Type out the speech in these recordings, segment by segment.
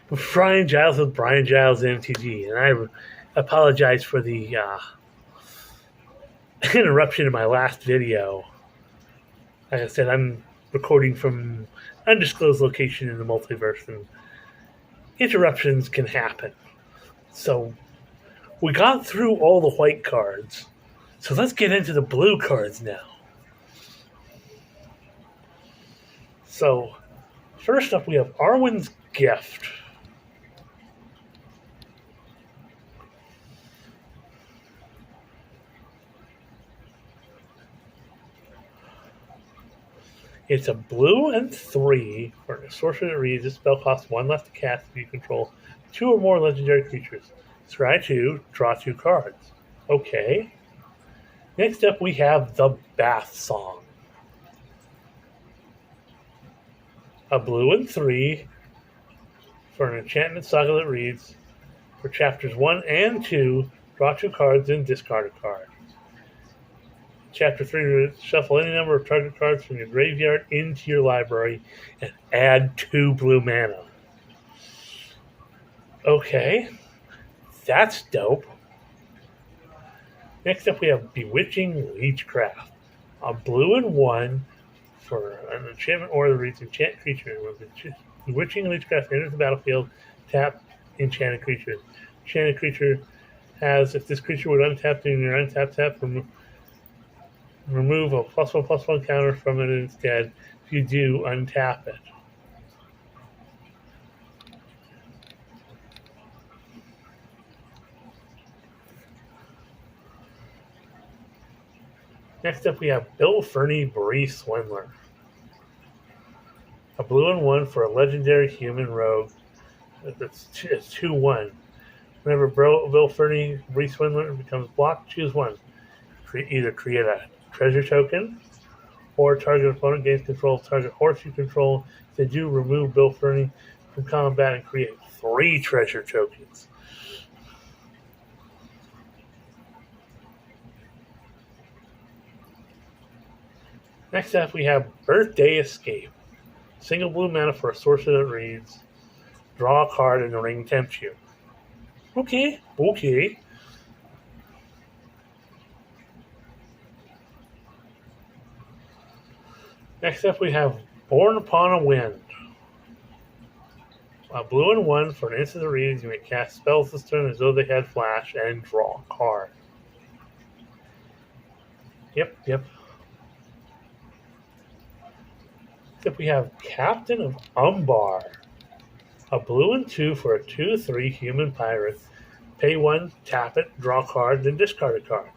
Brian Giles with Brian Giles MTG, and I apologize for the interruption in my last video. Like I said, I'm recording from undisclosed location in the multiverse, and interruptions can happen. So we got through all the white cards, so let's get into the blue cards now. So first up, we have Arwen's Gift. It's a blue and 3 for a sorcerer that reads. This spell costs 1 less to cast if you control 2 or more legendary creatures. Scry 2, draw 2 cards. Okay. Next up, we have the Bath Song. A blue and 3 for an enchantment saga that reads. For chapters 1 and 2, draw 2 cards and discard a card. Chapter 3, shuffle any number of target cards from your graveyard into your library and add 2 blue mana. Okay, that's dope. Next up, we have Bewitching Leechcraft. A blue and 1 for an enchantment or that reads enchant creature. Bewitching Leechcraft enters the battlefield, tap enchanted creature. Enchanted creature has, if this creature would untap during your untap tap, remove a +1/+1 counter from it instead. If you do, untap it. Next up, we have Bill Ferny, Bree Swindler. A blue and 1 for a legendary human rogue. It's 2/1. Whenever Bill Ferny, Bree Swindler becomes blocked, choose one. Either create a treasure token, or target opponent gains control of target horse you control. If they do, remove Bill Ferny from combat and create 3 treasure tokens. Next up, we have Birthday Escape. Single blue mana for a sorcerer that reads, draw a card and the ring tempts you. Okay. Next up, we have Born Upon a Wind. A blue and 1 for an instant that reads, you may cast spells this turn as though they had flash and draw a card. Yep. Next up, we have Captain of Umbar. A blue and 2 for a 2/3 human pirate. Pay 1, tap it, draw a card, then discard a card.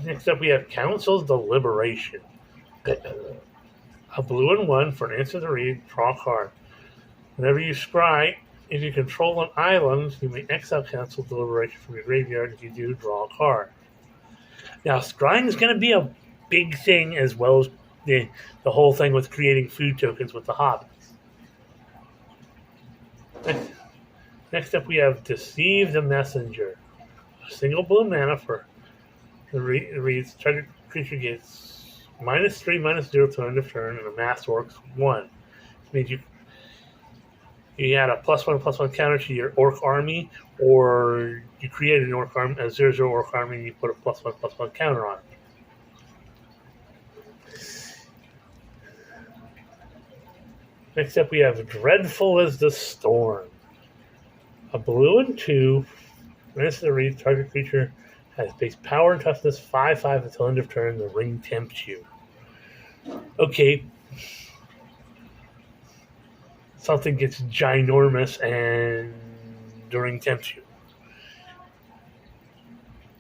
Next up, we have Council's Deliberation. A blue and 1 for an instant to read, draw a card. Whenever you scry, if you control an island, you may exile Council's Deliberation from your graveyard. If you do, draw a card. Now, scrying is going to be a big thing, as well as the whole thing with creating food tokens with the hobbits. Next up, we have Deceive the Messenger. A single blue mana for it reads, target creature gets -3/-0 to end of turn, and a mass orcs 1. It means you add a +1/+1 counter to your orc army, or you create an orc army, a 0/0 orc army, and you put a +1/+1 counter on it. Next up, we have Dreadful as the Storm. A blue and 2, instant reads, target creature has base power and toughness 5/5 until end of turn. The ring tempts you. Okay. Something gets ginormous and the ring tempts you.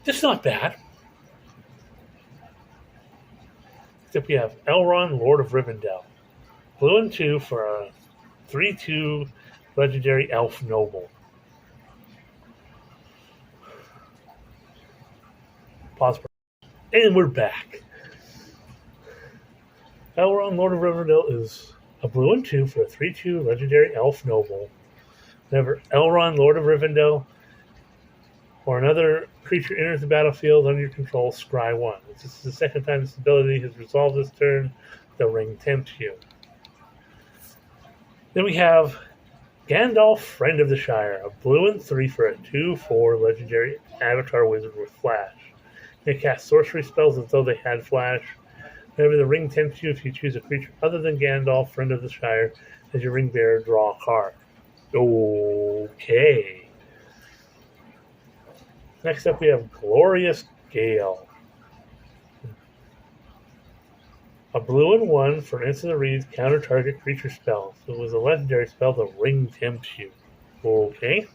That's not bad. Except we have Elrond, Lord of Rivendell. Blue and 2 for a 3/2 legendary elf noble. Pause. And we're back. Elrond, Lord of Rivendell is a blue and 2 for a 3/2 legendary elf noble. Whenever Elrond, Lord of Rivendell, or another creature enters the battlefield under your control, scry 1. This is the second time this ability has resolved this turn. The ring tempts you. Then we have Gandalf, Friend of the Shire, a blue and 3 for a 2/4 legendary avatar wizard with flash. They cast sorcery spells as though they had flash. Whenever the ring tempts you, if you choose a creature other than Gandalf, Friend of the Shire, as your ring bearer, draw a card. Okay. Next up, we have Glorious Gale. A blue and 1 for an instant that reads counter target creature spell. So it was a legendary spell, the ring tempts you. Okay.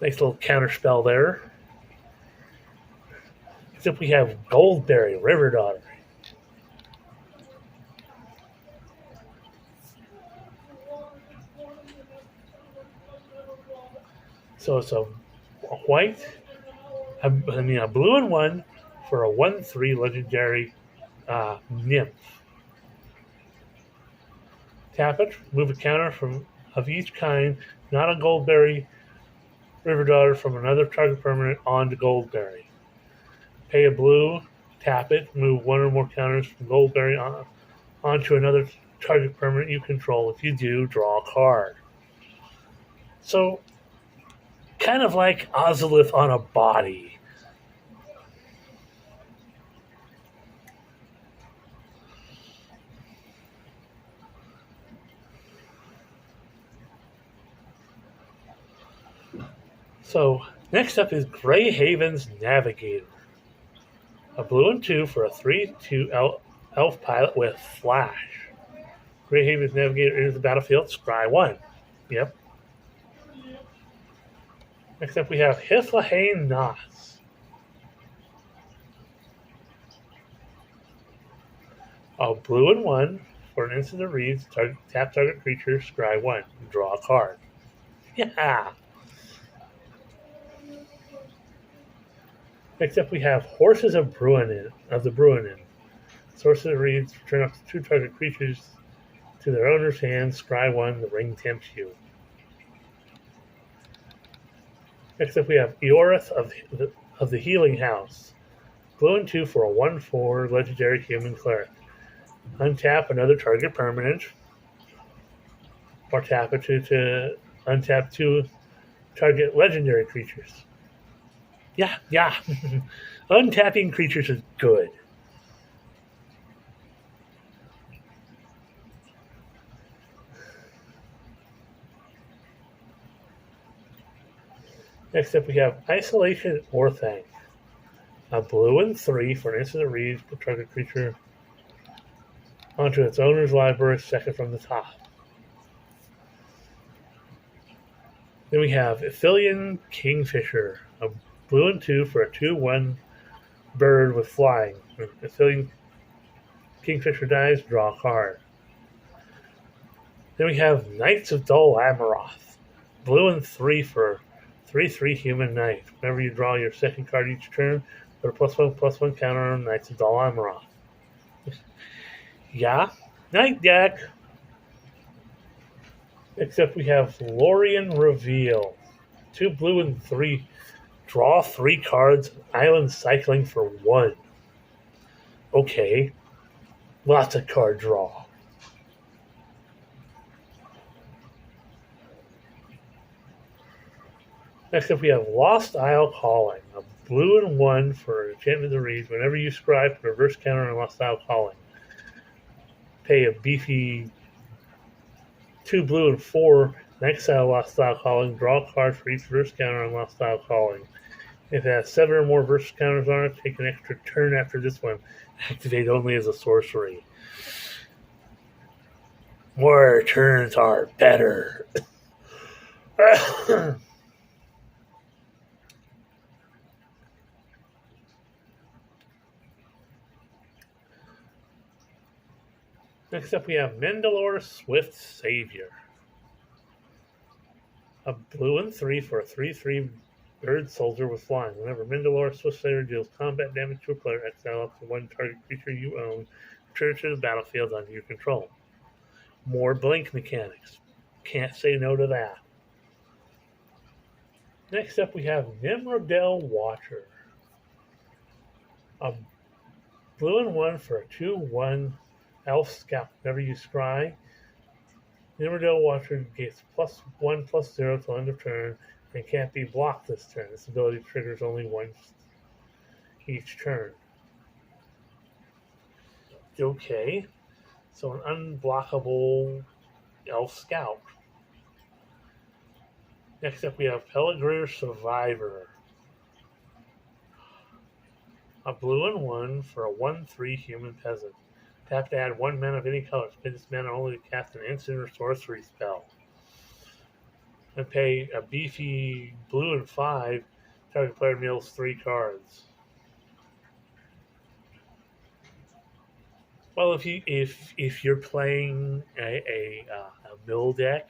Nice little counter spell there. Except we have Goldberry, River Daughter. So it's a white, a blue and 1 for a 1/3 legendary nymph. Tap it, move a counter of each kind, not a Goldberry River Daughter, from another target permanent onto Goldberry. Pay a blue, tap it, move one or more counters from Goldberry onto another target permanent you control. If you do, draw a card. So, kind of like Ozolith on a body. So, next up is Greyhaven's Navigator. A blue and 2 for a 3/2 elf pilot with flash. Greyhaven's Navigator enters the battlefield, scry 1. Yep. Next up we have Hiflahane Nas. A blue and 1 for an instant that reads tap target creature, scry 1, draw a card. Yeah. Next up we have Horses of the Bruinen. Sorcerer reads return up to 2 target creatures to their owner's hands, scry 1, the ring tempts you. Next up we have Eorith of the Healing House. Blue and 2 for a 1/4 legendary human cleric. Untap another target permanent, or tap it to untap 2 target legendary creatures. Yeah. Untapping creatures is good. Next up we have Isolation Orthanc. A blue and 3 for an instant that reads put target creature onto its owner's library, second from the top. Then we have Ithilien Kingfisher. A blue and 2 for a 2/1 bird with flying. When Ithilien Kingfisher dies, draw a card. Then we have Knights of Dol Amroth. Blue and 3 for 3/3 human knight. Whenever you draw your second card each turn, put a +1/+1 counter on Knights of Dol Amroth. Yeah, night deck. Except we have Lorien Reveal. 2 blue and 3. Draw 3 cards, island cycling for 1. Okay. Lots of card draw. Next up we have Lost Isle Calling. A blue and 1 for enchantment that reads whenever you scribe, put a reverse counter on Lost Isle Calling. Pay a beefy 2 blue and 4 exile Lost Isle Calling. Draw a card for each reverse counter on Lost Isle Calling. If it has 7 or more versus counters on it, take an extra turn after this one. Activate only as a sorcery. More turns are better. Next up we have Mandalore Swift Savior. A blue and 3 for a 3/3 bird soldier with flying. Whenever Mandalore Swift Savior deals combat damage to a player, exile up to 1 target creature you own, return to the battlefield under your control. More blink mechanics. Can't say no to that. Next up we have Nimrodel Watcher. A blue and 1 for a 2/1 Elf Scout. Whenever you scry, Emmerdale Watcher gets +1/+0 till end of turn and can't be blocked this turn. This ability triggers only once each turn. Okay, so an unblockable Elf Scout. Next up, we have Peligreer Survivor. A blue and 1 for a 1/3 human peasant. Tap to add 1 mana of any color. Spend this mana only to cast an instant or sorcery spell. And pay a beefy blue and 5. Target player mills 3 cards. Well, if you're playing a mill deck,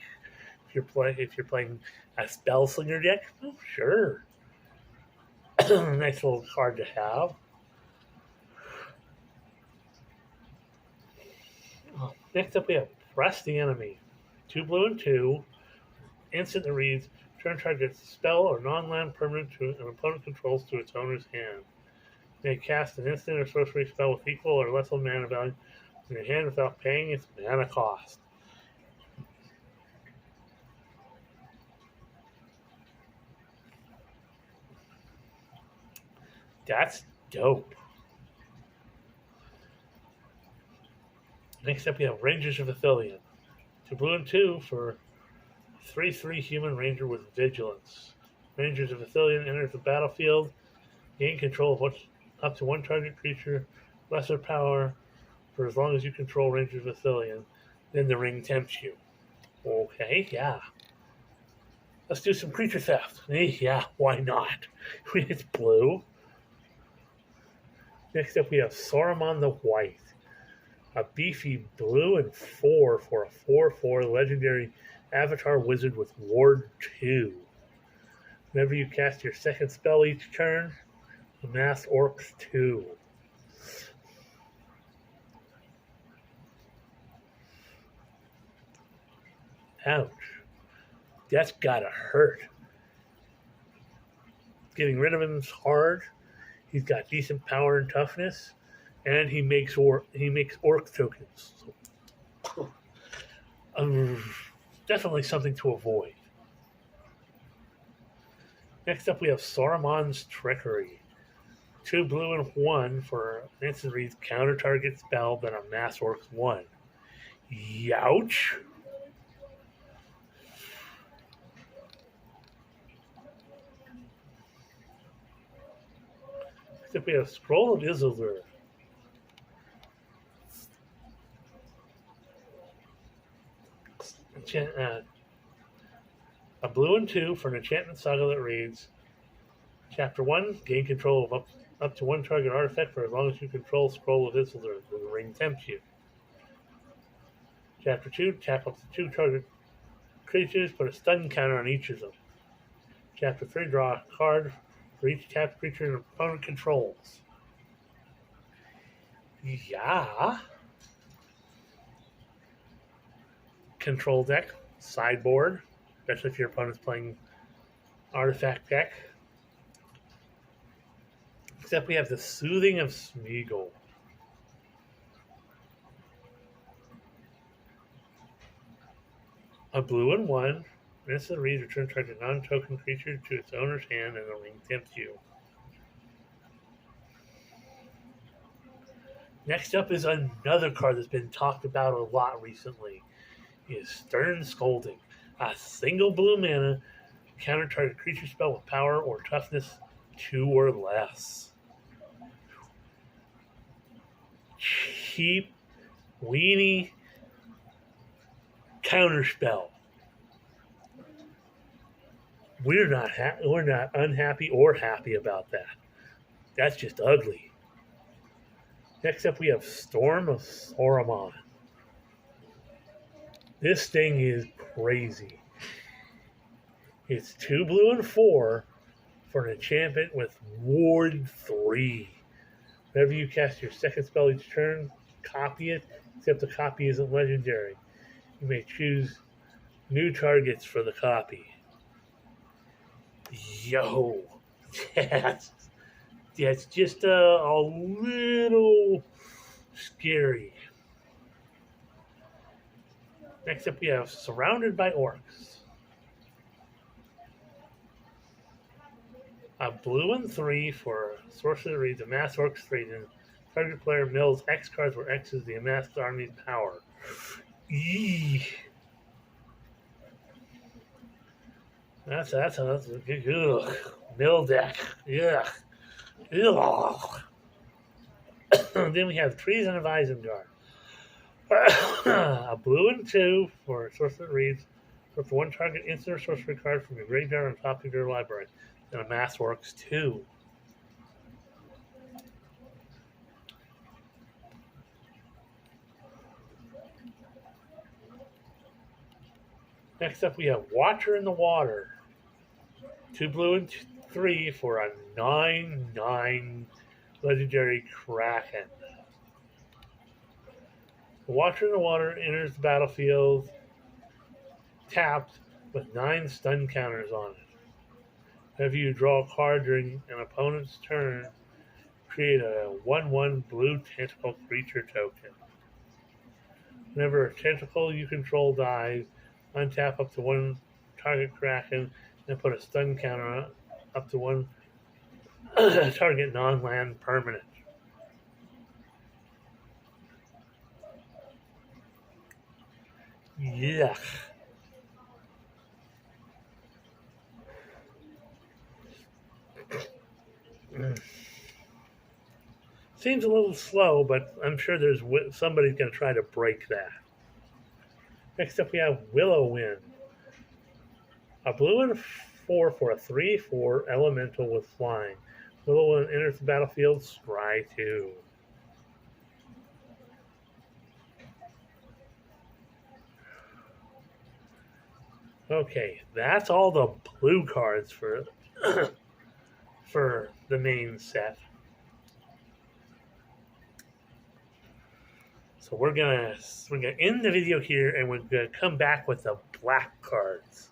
if you're playing a spell slinger deck, oh, sure, nice little card to have. Next up, we have Press the Enemy. 2 blue and 2. Instant that reads, turn target spell or non-land permanent to an opponent controls to its owner's hand. May cast an instant or sorcery spell with equal or less mana value in your hand without paying its mana cost. That's dope. Next up, we have Rangers of Athelion. 2 blue and 2 for 3/3 human ranger with vigilance. Rangers of Athelion enters the battlefield. Gain control of up to 1 target creature, lesser power for as long as you control Rangers of Athelion. Then the ring tempts you. Okay, yeah. Let's do some creature theft. Yeah, why not? It's blue. Next up, we have Saruman the White. A beefy blue and 4 for a 4/4 legendary Avatar Wizard with Ward 2. Whenever you cast your second spell each turn, amass Orcs 2. Ouch. That's gotta hurt. Getting rid of him is hard. He's got decent power and toughness, and he makes orc tokens. So, definitely something to avoid. Next up, we have Saruman's Trickery. 2 blue and 1 for an instant reads counter target spell, then amass Orcs 1. Youch! Next up, we have Scroll of Isildur. A blue and 2 for an enchantment saga that reads, Chapter 1, gain control of up to 1 target artifact for as long as you control Scroll of Isildur. The ring tempts you. Chapter 2, tap up to 2 target creatures, put a stun counter on each of them. Chapter 3, draw a card for each tapped creature an opponent controls. Yeah. Control deck, sideboard, especially if your opponent's playing artifact deck. Except we have the Soothing of Smeagol. A blue and 1. Instant reads, return target non-token creature to its owner's hand and the ring tempts you. Next up is another card that's been talked about a lot recently. Is Stern Scolding. A single blue mana, counter target creature spell with power or toughness 2 or less. Cheap, weenie counter spell. We're not unhappy or happy about that. That's just ugly. Next up, we have Storm of Saruman. This thing is crazy. It's 2 blue and 4 for an enchantment with Ward 3. Whenever you cast your second spell each turn, copy it, except the copy isn't legendary. You may choose new targets for the copy. Yo, that's just a little scary. Next up, we have Surrounded by Orcs. A blue and 3 for Sorcerer reads Amass Orcs 3. And target player mills X cards where X is the amassed army's power. Eee. That's a good mill deck. Yeah. Then we have Treason of Isengard. A blue and 2 for Sorcerer reads. With one target instant or sorcery card from your graveyard on top of your library. And Amass Orcs 2. Next up, we have Watcher in the Water. 2 blue and 3 for a 9/9 legendary Kraken. The Watcher in the Water enters the battlefield tapped with 9 stun counters on it. If you draw a card during an opponent's turn, create a 1/1 blue tentacle creature token. Whenever a tentacle you control dies, untap up to 1 target Kraken and put a stun counter up to 1 target non-land permanent. Yeah. Seems a little slow, but I'm sure there's somebody's going to try to break that. Next up, we have Willowwind. A blue and 4 for a 3/4 elemental with flying. Willowwind enters the battlefield, scry 2. Okay, that's all the blue cards for for the main set. So we're gonna end the video here, and we're gonna come back with the black cards.